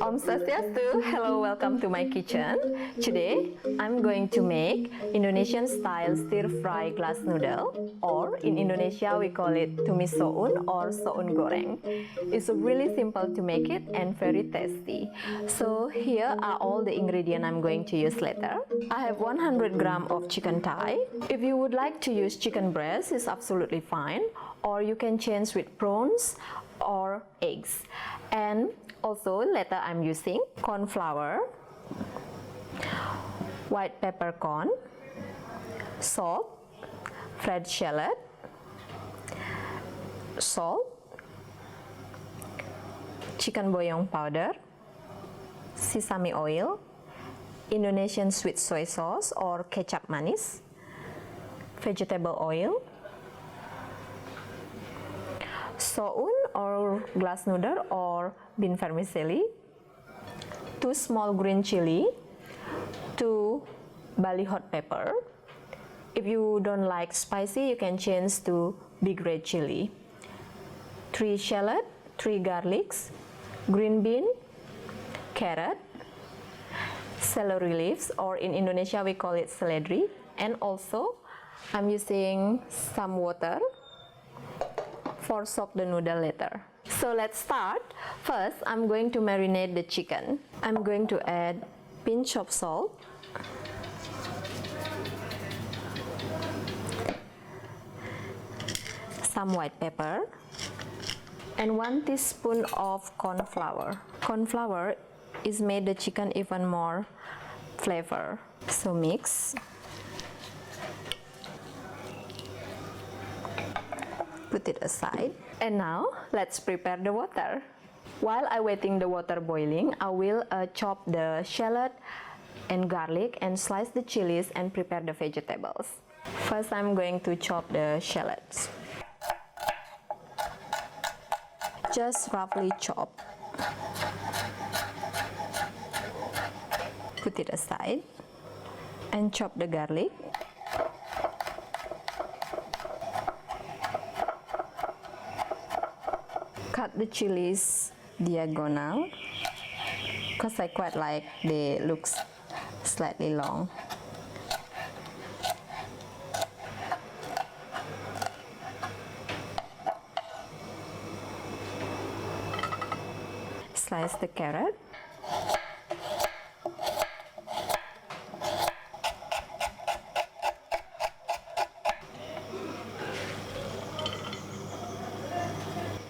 Om Swastiastu, hello, welcome to my kitchen. Today, I'm going to make Indonesian style stir-fry glass noodle, or in Indonesia we call it Tumis Soun or Soun Goreng. It's really simple to make it and very tasty. So here are all the ingredients I'm going to use later. I have 100 gram of chicken thigh. If you would like to use chicken breast, it's absolutely fine, or you can change with prawns or eggs. And also later I'm using corn flour, white peppercorn, salt, fried shallot, salt, chicken bouillon powder, sesame oil, Indonesian sweet soy sauce or kecap manis, vegetable oil, Soun or glass noodle or bean vermicelli, 2 small green chili, 2 Bali hot pepper. If you don't like spicy, you can change to big red chili, 3 shallot, 3 garlics, green bean, carrot, celery leaves, or in Indonesia we call it seledri, and also I'm using some water for soak the noodle later. So let's start. First, I'm going to marinate the chicken. I'm going to add pinch of salt, some white pepper, and 1 teaspoon of corn flour. Corn flour is made the chicken even more flavor. So mix. Put it aside. And now let's prepare the water. While I waiting the water boiling, I will chop the shallot and garlic and slice the chilies and prepare the vegetables. First, I'm going to chop the shallots. Just roughly chop. Put it aside and chop the garlic. Cut the chilies diagonal because I quite like they look slightly long. Slice the carrot.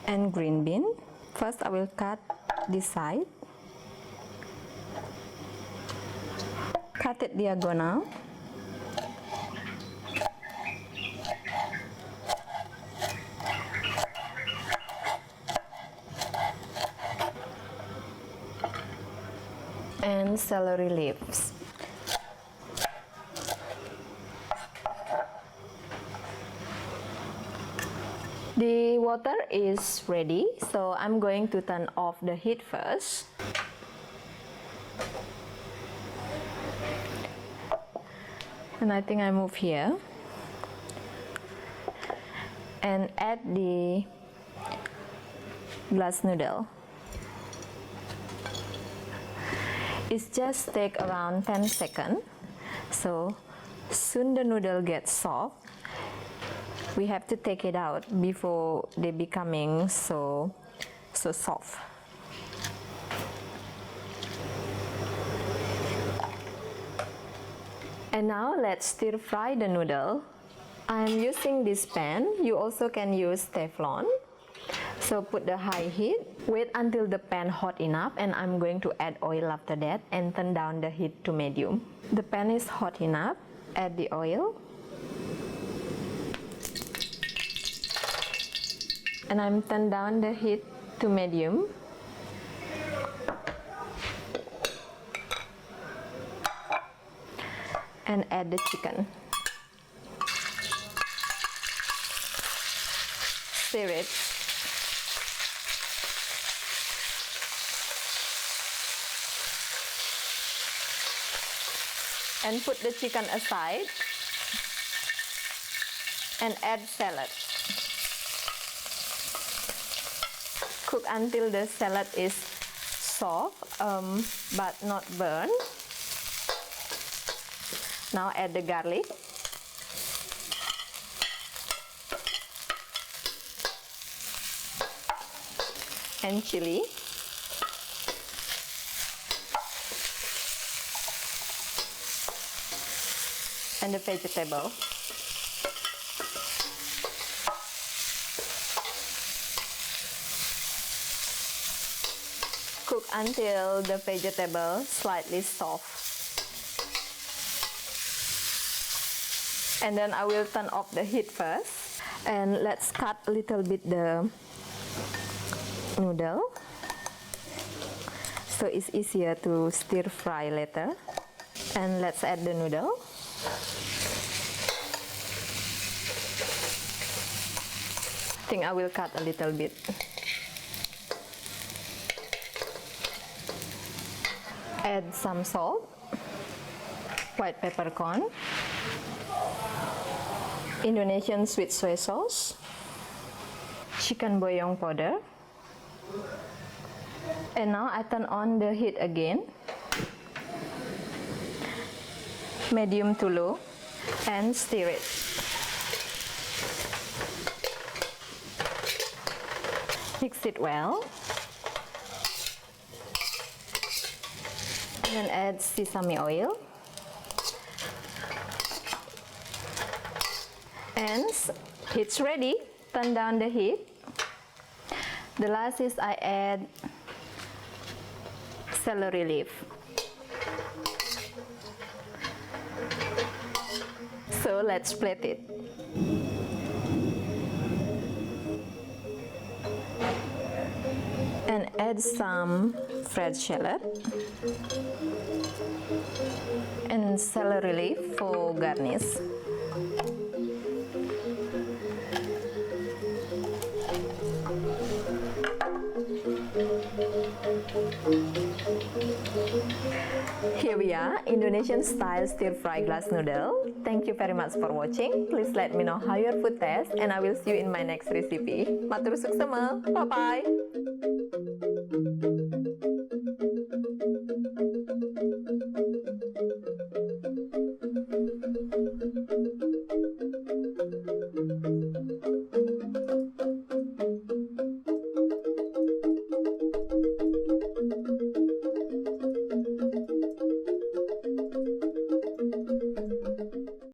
And green bean. First I will cut this side, cut it diagonal, and celery leaves. The water is ready, so I'm going to turn off the heat first. And I think I move here. And add the glass noodle. It just take around 10 seconds. So soon the noodle gets soft. We have to take it out before they becoming so soft. And now let's stir fry the noodle. I'm using this pan. You also can use Teflon. So put the high heat. Wait until the pan hot enough, and I'm going to add oil after that and turn down the heat to medium. The pan is hot enough. Add the oil. And I'm turn down the heat to medium. And add the chicken. Stir it. And put the chicken aside. And add salad. Cook until the salad is soft but not burnt. Now add the garlic. And chili. And the vegetable. Cook until the vegetable slightly soft. And then I will turn off the heat first. And let's cut a little bit the noodle, so it's easier to stir fry later. And let's add the noodle. I think I will cut a little bit. Add some salt, white peppercorn, Indonesian sweet soy sauce, chicken bouillon powder. And now I turn on the heat again, medium to low, and stir it. Mix it well. And then add sesame oil. And it's ready. Turn down the heat. The last is I add celery leaf. So let's plate it. And add some fresh shallot and celery leaf for garnish. Here we are, Indonesian style stir-fry glass noodle. Thank you very much for watching. Please let me know how your food tastes, and I will see you in my next recipe. Matur suksma. Bye-bye.